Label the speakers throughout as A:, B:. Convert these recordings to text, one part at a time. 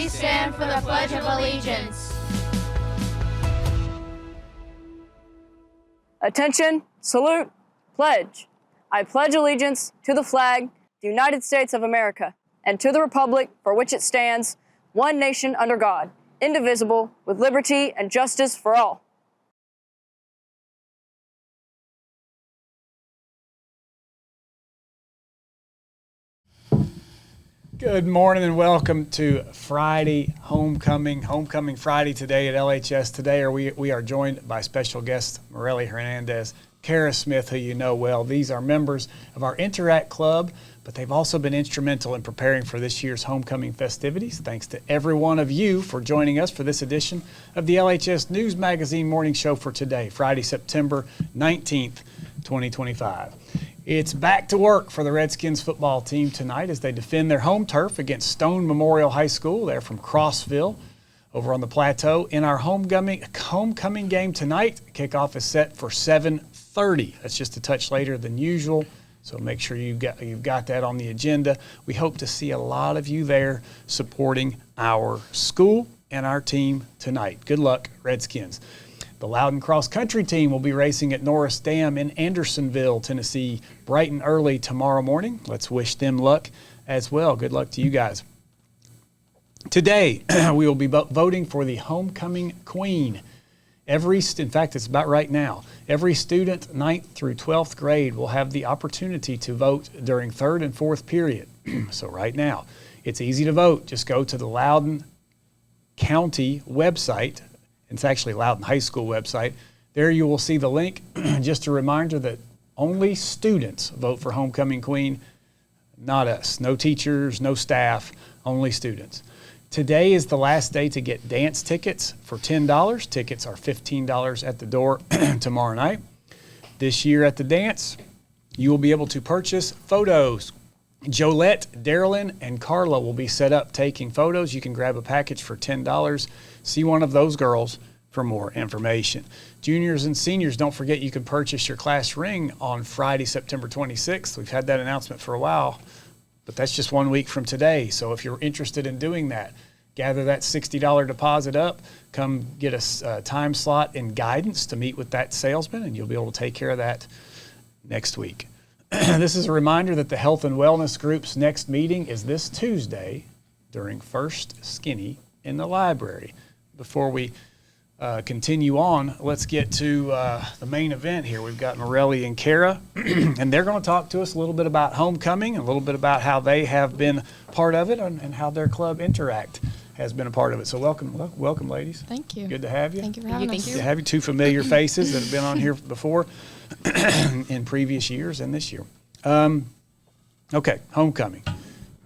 A: Please stand for the Pledge of Allegiance.
B: Attention, salute, pledge. I pledge allegiance to the flag of the United States of America and to the republic for which it stands, one nation under God, indivisible, with liberty and justice for all.
C: Good morning and welcome to Friday Homecoming Friday today at LHS. Today we are joined by special guests Morelli Hernandez, Kara Smith, who you know well. These are members of our Interact Club, but they've also been instrumental in preparing for this year's homecoming festivities. Thanks to every one of you for joining us for this edition of the LHS News Magazine Morning Show for today, Friday, September 19th, 2025. It's back to work for the Redskins football team tonight as they defend their home turf against Stone Memorial High School. They're from Crossville over on the plateau. In our homecoming game tonight, kickoff is set for 7:30. That's just a touch later than usual, so make sure you've got that on the agenda. We hope to see a lot of you there supporting our school and our team tonight. Good luck, Redskins. The Loudon Cross Country team will be racing at Norris Dam in Andersonville, Tennessee, bright and early tomorrow morning. Let's wish them luck as well. Good luck to you guys. Today, we will be voting for the homecoming queen. In fact, it's about right now. Every student, 9th through 12th grade, will have the opportunity to vote during 3rd and 4th period. So right now, it's easy to vote. Just go to the Loudon County website. It's actually Loudon High School website. There you will see the link. Just a reminder that only students vote for Homecoming Queen, not us. No teachers, no staff, only students. Today is the last day to get dance tickets for $10. Tickets are $15 at the door tomorrow night. This year at the dance, you will be able to purchase photos. Jolette, Darylyn, and Carla will be set up taking photos. You can grab a package for $10. See one of those girls for more information. Juniors and seniors, don't forget you can purchase your class ring on Friday, September 26th. We've had that announcement for a while, but that's just 1 week from today. So if you're interested in doing that, gather that $60 deposit up, come get a time slot and guidance to meet with that salesman, and you'll be able to take care of that next week. This is a reminder that the Health and Wellness Group's next meeting is this Tuesday during First Skinny in the library. Before we continue on, let's get to the main event here. We've got Morelli and Kara, and they're going to talk to us a little bit about homecoming and a little bit about how they have been part of it and how their club Interact has been a part of it. So welcome, ladies.
D: Thank you.
C: Good to have you.
D: Thank you for having us.
C: Good to have you. Two familiar faces that have been on here before in previous years and this year. Okay, homecoming.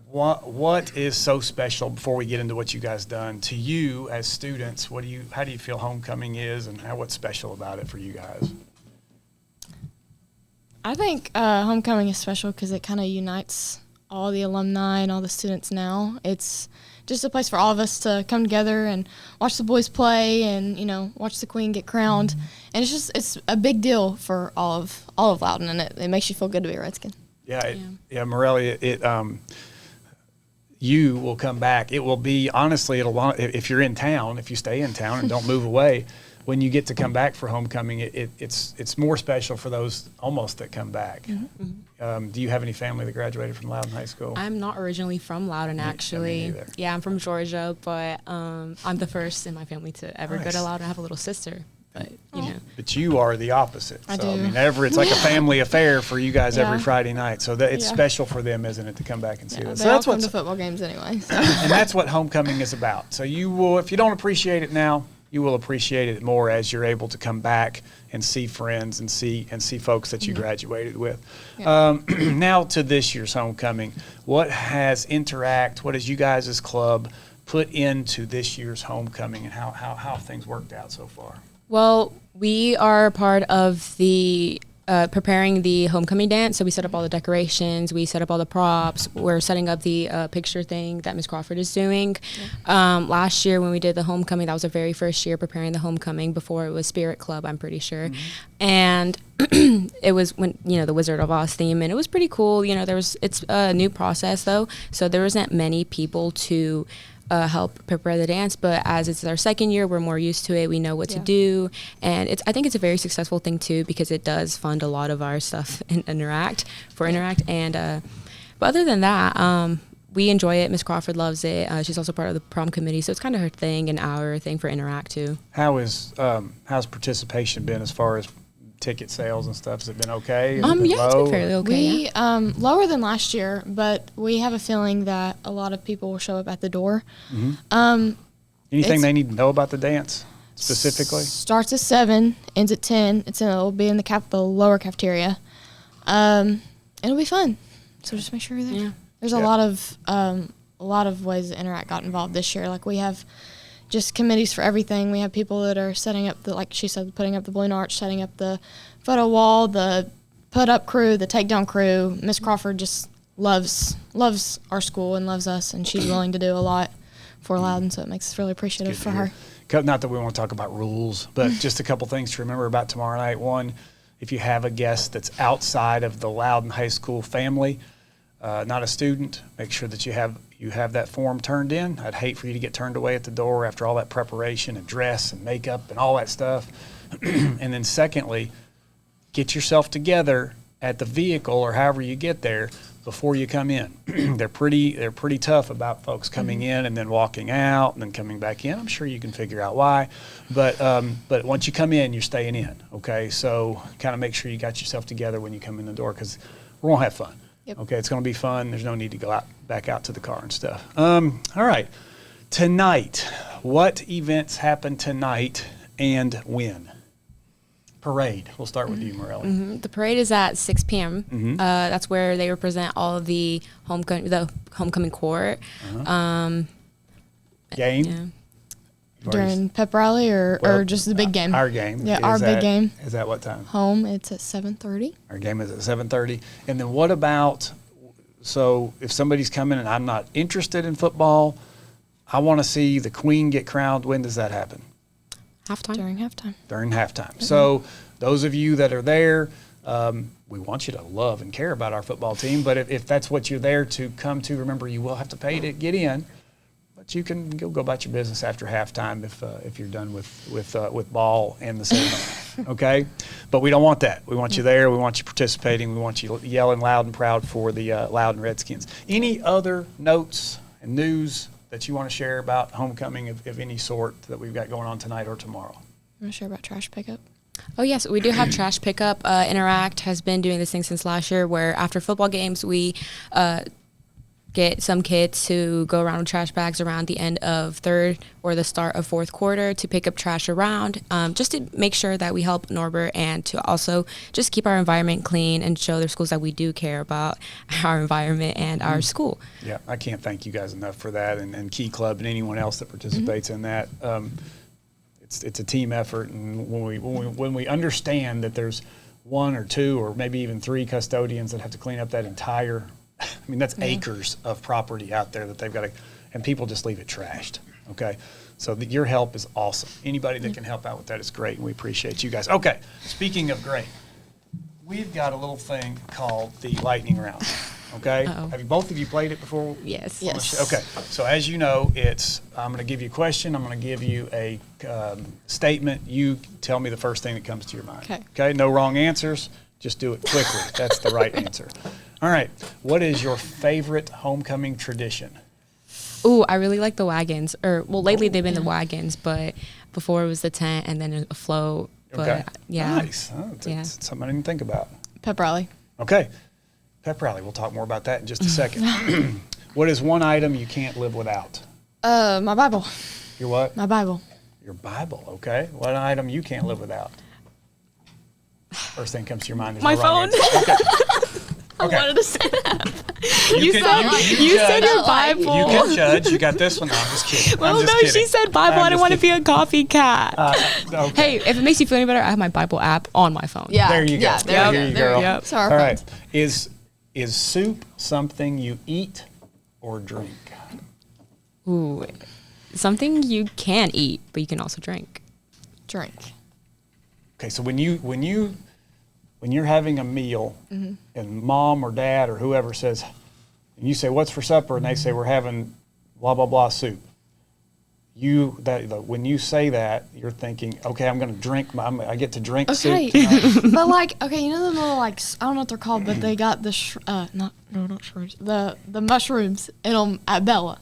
C: What is so special, before we get into what you guys done, to you as students? How do you feel homecoming is, and what's special about it for you guys?
D: I think homecoming is special because it kind of unites all the alumni and all the students now. It's just a place for all of us to come together and watch the boys play and, watch the queen get crowned. And it's a big deal for all of Loudon, and it makes you feel good to be a Redskin.
C: Yeah, Morelli, you will come back. It will be, honestly, if you're in town, if you stay in town and don't move away, when you get to come back for homecoming, it's more special for those almost that come back. Mm-hmm. Do you have any family that graduated from Loudon High School?
E: I'm not originally from Loudon, actually. Yeah, I'm from Georgia, but I'm the first in my family to ever go to Loudon. I have a little sister. But
C: But you are the opposite.
D: I do.
C: It's like a family affair for you guys every Friday night. So it's special for them, isn't it, to come back and see us?
D: They all come to football games anyway. So.
C: And that's what homecoming is about. So you will, if you don't appreciate it now, you will appreciate it more as you're able to come back and see friends and see folks that you graduated with. Yeah. Now to this year's homecoming, what has you guys as club put into this year's homecoming, and how have things worked out so far?
E: Well, we are part of the preparing the homecoming dance. So we set up all the decorations, we set up all the props. We're setting up the picture thing that Ms. Crawford is doing. Yeah. Last year when we did the homecoming, that was our very first year preparing the homecoming before it was Spirit Club, I'm pretty sure. Mm-hmm. And it was when, the Wizard of Oz theme, and it was pretty cool. It's a new process though, so there wasn't many people to help prepare the dance. But as it's our second year, we're more used to it. We know what to do, and I think it's a very successful thing too, because it does fund a lot of our stuff in Interact. And but other than that, we enjoy it. Miss Crawford loves it. She's also part of the prom committee, so it's kind of her thing and our thing for Interact too.
C: How's participation been as far as ticket sales and stuff? Has it been okay?
E: Yeah, it's been fairly okay.
D: We lower than last year, but we have a feeling that a lot of people will show up at the door.
C: Anything they need to know about the dance specifically?
D: Starts at 7, ends at 10. It'll be in the lower cafeteria. It'll be fun. So just make sure you're there.
E: Yeah.
D: There's a lot of ways that Interact got involved this year. Like we have just committees for everything. We have people that are setting up like she said, putting up the balloon arch, setting up the photo wall, the put up crew, the takedown crew. Miss Crawford just loves our school and loves us, and she's willing to do a lot for Loudon, so it makes us really appreciative for her.
C: Not that we want to talk about rules, but just a couple things to remember about tomorrow night. One, if you have a guest that's outside of the Loudon High School family, not a student, make sure that you have that form turned in. I'd hate for you to get turned away at the door after all that preparation and dress and makeup and all that stuff. And then secondly, get yourself together at the vehicle or however you get there before you come in. They're pretty tough about folks coming in and then walking out and then coming back in. I'm sure you can figure out why, but once you come in, you're staying in. Okay, so kind of make sure you got yourself together when you come in the door, because we're gonna have fun.
D: Yep.
C: Okay, it's going to be fun. There's no need to go back out to the car and stuff. All right, tonight, what events happen tonight and when? Parade. We'll start with you, Morelli.
E: The parade is at 6 p.m. That's where they represent all of the homecoming court.
C: Game?
E: Yeah.
D: During pep rally or just the big game?
C: Our game.
D: Yeah, our big game.
C: Is that what time?
D: Home, it's at 7:30.
C: Our game is at 7:30. And then what about, so if somebody's coming and I'm not interested in football, I want to see the Queen get crowned, when does that happen?
E: Halftime.
D: During halftime.
C: During halftime. So those of you that are there, we want you to love and care about our football team. But if that's what you're there to come to, remember you will have to pay to get in. But you can go about your business after halftime if you're done with ball and the ceremony. Okay, but we don't want that. We want you there. We want you participating. We want you yelling loud and proud for the Loudon Redskins. Any other notes and news that you want to share about homecoming of any sort that we've got going on tonight or tomorrow?
D: I'm going to share about trash pickup.
E: Oh, yes, we do have trash pickup. Interact has been doing this thing since last year, where after football games, we get some kids to go around with trash bags around the end of third or the start of fourth quarter to pick up trash around, just to make sure that we help Norbert and to also just keep our environment clean and show their schools that we do care about our environment and our school.
C: Yeah, I can't thank you guys enough for that, and Key Club and anyone else that participates in that. It's a team effort, and when we understand that there's one or two or maybe even three custodians that have to clean up that entire, I mean, that's acres of property out there that they've got to, and people just leave it trashed. Okay, so your help is awesome. Anybody that can help out with that is great, and we appreciate you guys. Okay, speaking of great, we've got a little thing called the lightning round. Okay, have both of you played it before?
E: Yes.
C: Okay, so as you know, I'm going to give you a question. I'm going to give you a statement. You tell me the first thing that comes to your mind. Okay, no wrong answers. Just do it quickly. That's the right answer. All right. What is your favorite homecoming tradition?
E: Ooh, I really like the wagons. Lately they've been the wagons, but before it was the tent and then a float. But
C: Okay.
E: yeah.
C: Nice. Oh, it's something I didn't think about.
D: Pep rally.
C: Okay. Pep rally. We'll talk more about that in just a second. What is one item you can't live without?
D: My Bible.
C: Your what?
D: My Bible.
C: Your Bible. Okay. What item you can't live without? First thing comes to your mind is
E: My
C: no wrong
E: phone.
C: answer. Okay.
E: I wanted to say that.
C: You
E: said your Bible.
C: You can judge. You got this one. No, I'm just kidding.
E: Well,
C: I'm just
E: no,
C: kidding.
E: she said Bible.
C: I'm
E: I didn't
C: just
E: want to be
C: kidding.
E: a copycat.
C: Okay.
E: Hey, if it makes you feel any better, I have my Bible app on my phone.
D: Yeah.
C: There you go.
D: Yeah,
C: There you go.
E: Yep.
D: So our
C: All right.
D: phones.
C: Is soup something you eat or drink?
E: Ooh, something you can eat, but you can also drink.
D: Drink.
C: Okay, so when you're having a meal and mom or dad or whoever says, and you say, "What's for supper?" and they say, "We're having blah blah blah soup." when you say that, you're thinking, okay, I'm going to drink. I get to drink
D: Okay,
C: soup tonight.
D: but like, okay, you know the little like I don't know what they're called, but they got the not shrooms, the mushrooms in them at Bella.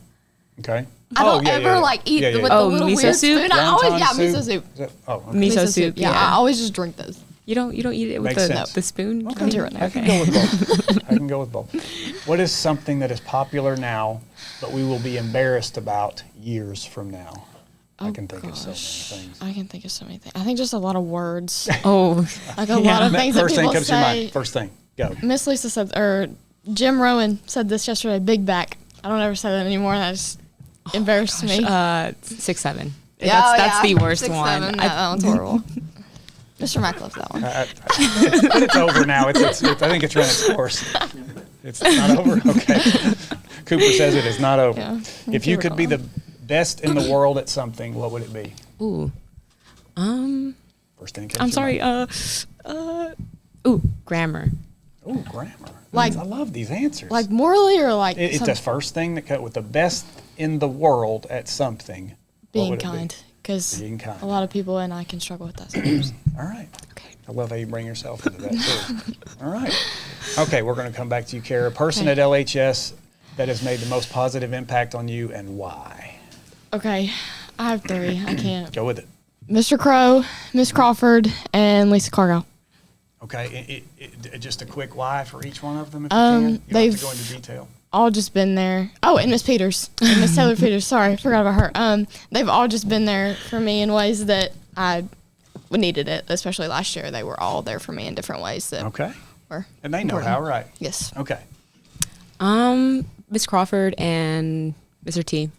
C: Okay.
D: I don't ever like eat with the little
E: miso
D: weird
E: soup?
D: spoon. I always
C: Wonton
D: miso soup.
C: Is that- oh, okay.
E: Miso soup.
D: Yeah, I always just drink those.
E: You don't eat it with
C: Makes sense.
E: the spoon.
D: Come to right now.
C: I can go with both. I can go with both. What is something that is popular now, but we will be embarrassed about years from now? I can think of so many things.
D: I can think of so many things. I think just a lot of words,
E: Oh,
D: like a lot of things that
C: First thing
D: people
C: comes to your
D: say.
C: mind. First thing, go.
D: Miss Lisa said, or Jim Rowan said this yesterday. Big back. I don't ever say that anymore. That just embarrassed me.
E: 6'7".
D: Yeah,
E: That's the worst
D: 6'7",
E: one.
D: that one's horrible. Mr. Mack loves that one.
C: But it's over now. I think it's run its course. It's not over? Okay. Cooper says it is not over.
D: Yeah,
C: If you could be the best in the world at something, what would it be?
E: Ooh.
C: First thing.
E: I'm sorry. Grammar.
C: Oh, grammar.
D: Like-
C: I love these answers.
D: Like morally or like
C: It's the first thing that cut with the best in the world at something. what
D: being
C: would it be?
D: kind. Because
C: Being kind.
D: a lot of people and I can struggle with that sometimes.
C: All right.
E: Okay.
C: I love how you bring yourself into that too. All right. Okay, we're going to come back to you, Kara. Person at LHS that has made the most positive impact on you and why?
D: Okay, I have 3. I can't.
C: Go with it.
D: Mr. Crow, Miss Crawford, and Lisa Cargo.
C: Okay, just a quick why for each one of them, if
D: Um,
C: you can. You don't have to
D: they've-
C: go into detail.
D: All just been there. Oh, and Miss Peters, and Miss Taylor Peters. Sorry, forgot about her. They've all just been there for me in ways that I needed it. Especially last year, they were all there for me in different ways that
C: Okay.
D: were.
C: And they know
D: important.
C: how, right?
D: Yes.
C: Okay.
E: Miss Crawford and Mr. T.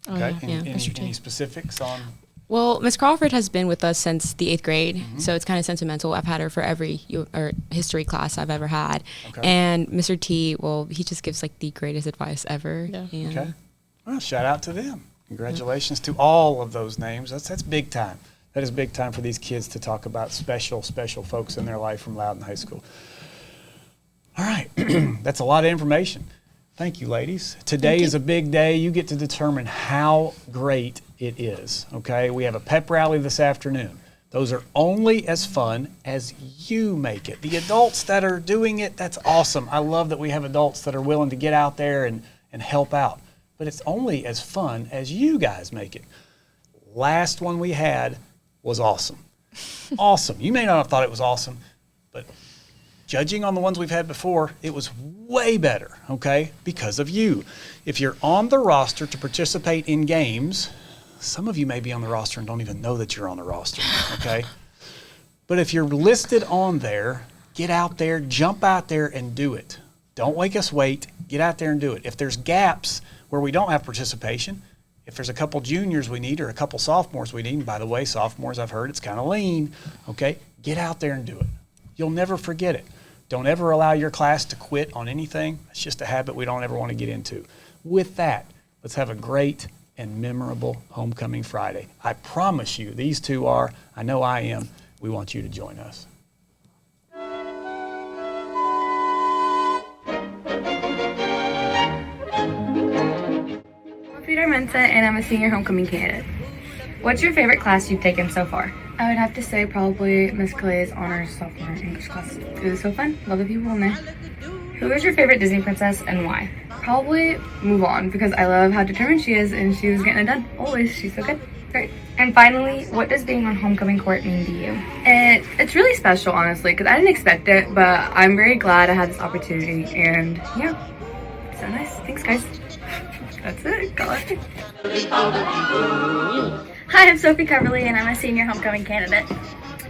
D: Oh,
C: Okay.
D: yeah.
C: Any,
D: T.
C: any specifics on?
E: Well, Miss Crawford has been with us since the 8th grade, so it's kind of sentimental. I've had her for every history class I've ever had.
C: Okay.
E: And Mr. T, well, he just gives like the greatest advice ever.
D: Yeah.
E: And
C: Okay. Well, shout out to them. Congratulations to all of those names. That's big time. That is big time for these kids to talk about special folks in their life from Loudon High School. All right. That's a lot of information. Thank you, ladies. Today is a big day. You get to determine how great it is, okay? We have a pep rally this afternoon. Those are only as fun as you make it. The adults that are doing it, that's awesome. I love that we have adults that are willing to get out there and help out. But it's only as fun as you guys make it. Last one we had was awesome. Awesome. You may not have thought it was awesome, but judging on the ones we've had before, it was way better, okay, because of you. If you're on the roster to participate in games, some of you may be on the roster and don't even know that you're on the roster, okay? But if you're listed on there, get out there, jump out there and do it. Don't make us wait. Get out there and do it. If there's gaps where we don't have participation, if there's a couple juniors we need or a couple sophomores we need, and by the way, sophomores, I've heard it's kind of lean, okay, get out there and do it. You'll never forget it. Don't ever allow your class to quit on anything. It's just a habit we don't ever want to get into. With that, let's have a great and memorable Homecoming Friday. I promise you, these two are. I know I am. We want you to join us.
F: I'm Peter Mensa, and I'm a senior homecoming candidate. What's your favorite class you've taken so far? I would have to say probably Miss Clay's honors sophomore English class. It was so fun. Love the people in there. Who is your favorite Disney princess and why? Probably Move On, because I love how determined she is and she was getting it done. Always. She's so good. Great. And finally, what does being on homecoming court mean to you? It's really special, honestly, because I didn't expect it, but I'm very glad I had this opportunity, and yeah, so nice. Thanks, guys. That's it. Go ahead.
A: Hi, I'm Sophie Coverly, and I'm a senior homecoming candidate.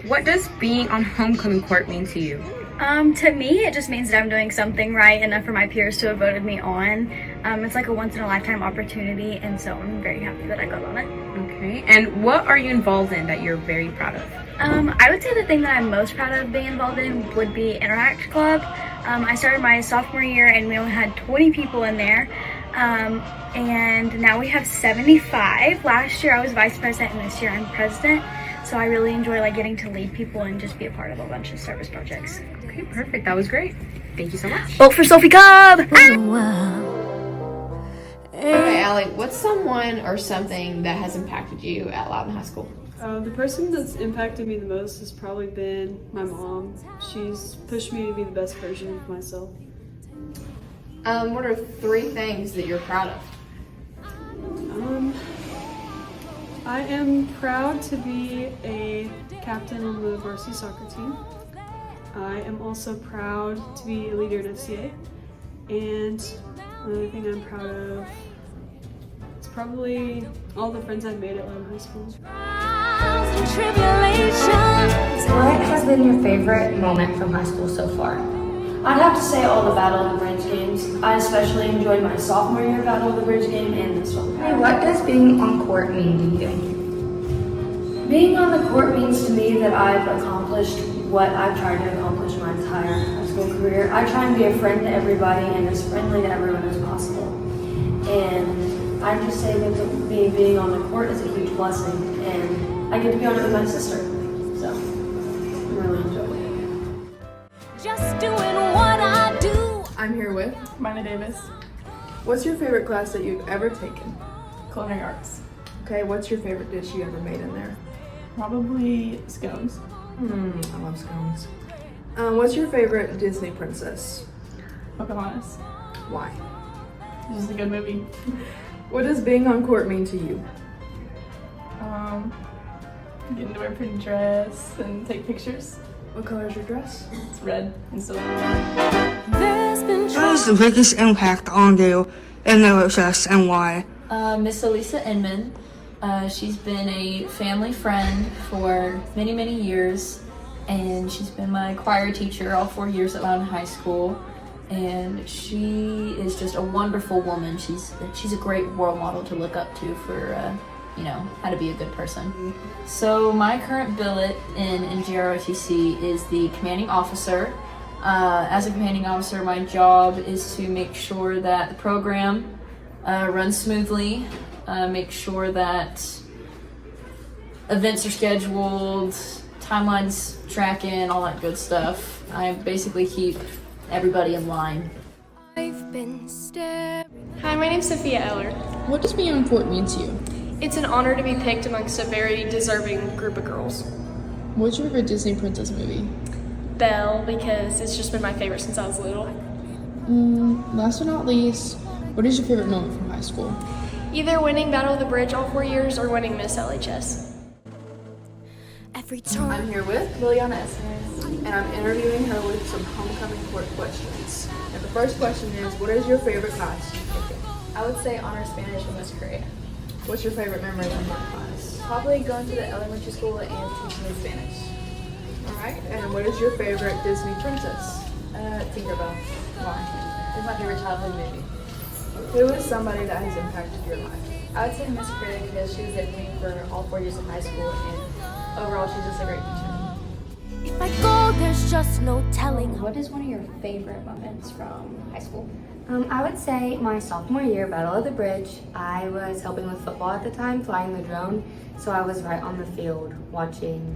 F: What does being on homecoming court mean to you?
A: To me, it just means that I'm doing something right enough for my peers to have voted me on. It's like a once-in-a-lifetime opportunity, and so I'm very happy that I got on it.
F: Okay. And what are you involved in that you're very proud of?
A: I would say the thing that I'm most proud of being involved in would be Interact Club. I started my sophomore year, and we only had 20 people in there. And now we have 75. Last year I was vice president, and this year I'm president. So I really enjoy getting to lead people and just be a part of a bunch of service projects.
F: Okay, perfect. That was great. Thank you so much.
A: Vote for Sophie Cobb!
G: Okay, Allie, what's someone or something that has impacted you at Loudon High School?
H: The person that's impacted me the most has probably been my mom. She's pushed me to be the best version of myself.
G: What are 3 things that you're proud of?
H: I am proud to be a captain on the varsity soccer team. I am also proud to be a leader in FCA. And another thing I'm proud of is probably all the friends I've made at Loudon High School.
F: What has been your favorite moment from high school so far?
I: I'd have to say all the Battle of the Bridge games. I especially enjoyed my sophomore year Battle of the Bridge game and this one.
F: Hey, what does being on court mean to you?
I: Being on the court means to me that I've accomplished what I've tried to accomplish my entire high school career. I try and be a friend to everybody and as friendly to everyone as possible. And I just say that being on the court is a huge blessing, and I get to be on it with my sister. So I'm really enjoying it.
J: Just doing what I do.
K: I'm here with
L: Miley Davis.
K: What's your favorite class that you've ever taken?
L: Culinary arts.
K: Okay, what's your favorite dish you ever made in there?
L: Probably scones.
K: I love scones. What's your favorite Disney princess?
L: Pocahontas.
K: Why?
L: This is a good movie.
K: What does being on court mean to you?
L: Getting to wear a pretty dress and take pictures.
K: What color is your dress?
L: It's red and silver.
M: What is the biggest impact on you in LHS and why?
N: Miss Elisa Inman. She's been a family friend for many, many years, and she's been my choir teacher all 4 years at Loudon High School. And she is just a wonderful woman. She's a great role model to look up to for how to be a good person. So my current billet in GROTC is the commanding officer. As a commanding officer, my job is to make sure that the program runs smoothly, make sure that events are scheduled, timelines tracking, all that good stuff. I basically keep everybody in line.
O: I've been staring.
P: Hi, my name's Sophia Eller.
Q: What does being on court mean to you?
P: It's an honor to be picked amongst a very deserving group of girls.
Q: What's your favorite Disney princess movie?
P: Belle, because it's just been my favorite since I was little.
Q: Last but not least, what is your favorite moment from high school?
P: Either winning Battle of the Bridge all 4 years or winning Miss LHS.
K: I'm here with Liliana Esnes, and I'm interviewing her with some homecoming court questions. And the first question is, what is your favorite class you've taken?
R: I would say honor Spanish and Miss Korea.
K: What's your favorite memory from that class?
R: Probably going to the elementary school and teaching in Spanish.
K: Alright, and what is your favorite Disney princess?
R: Tinkerbell.
K: Why?
R: It's my favorite childhood movie.
K: Who is somebody that has impacted your life?
R: I would say Miss Korea because she was there with me for all 4 years of high school, and overall she's just a great teacher.
J: If I go, there's just no telling.
S: What is one of your favorite moments from high school?
F: I would say my sophomore year, Battle of the Bridge. I was helping with football at the time, flying the drone, so I was right on the field watching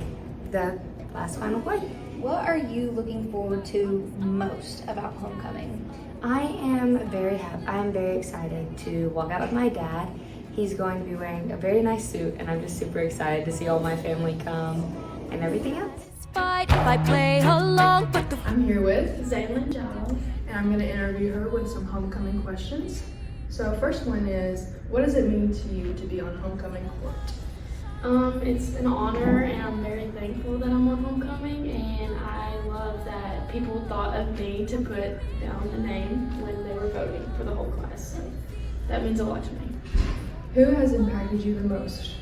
F: the last final play.
S: What are you looking forward to most about homecoming?
F: I am very happy. I am very excited to walk out with my dad. He's going to be wearing a very nice suit, and I'm just super excited to see all my family come and everything else.
K: I'm here with
R: Zaylin Giles,
K: and I'm going to interview her with some homecoming questions. So first one is, what does it mean to you to be on homecoming court?
P: It's an honor, and I'm very thankful that I'm on homecoming, and I love that people thought of me to put down a name when they were voting for the whole class. So that means a lot to me.
K: Who has impacted you the most?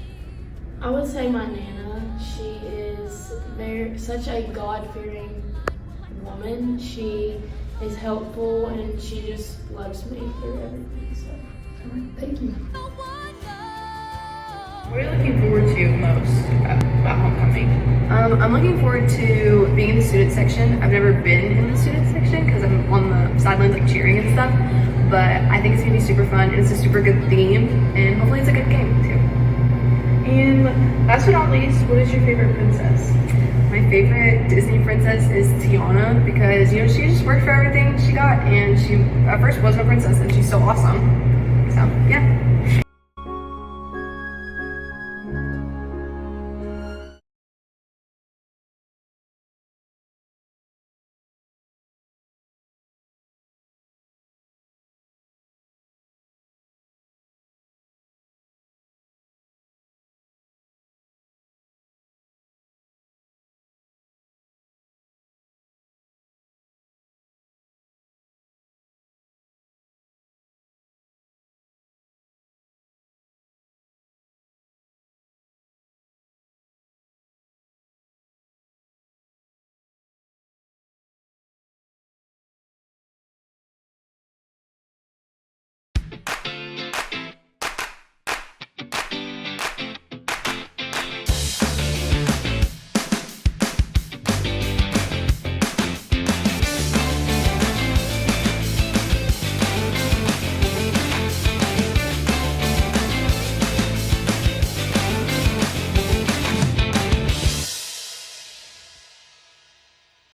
P: I would say my Nana. She is such a God-fearing woman. She is helpful, and she just loves me through everything. So,
K: thank you.
G: What are you looking forward to most about homecoming?
R: I'm looking forward to being in the student section. I've never been in the student section because I'm on the sidelines like cheering and stuff, but I think it's gonna be super fun, and it's a super good theme, and hopefully it's a good game too.
K: And last but not least, what is your favorite princess?
R: My favorite Disney princess is Tiana because she just worked for everything she got, and she at first wasn't a princess, and she's so awesome.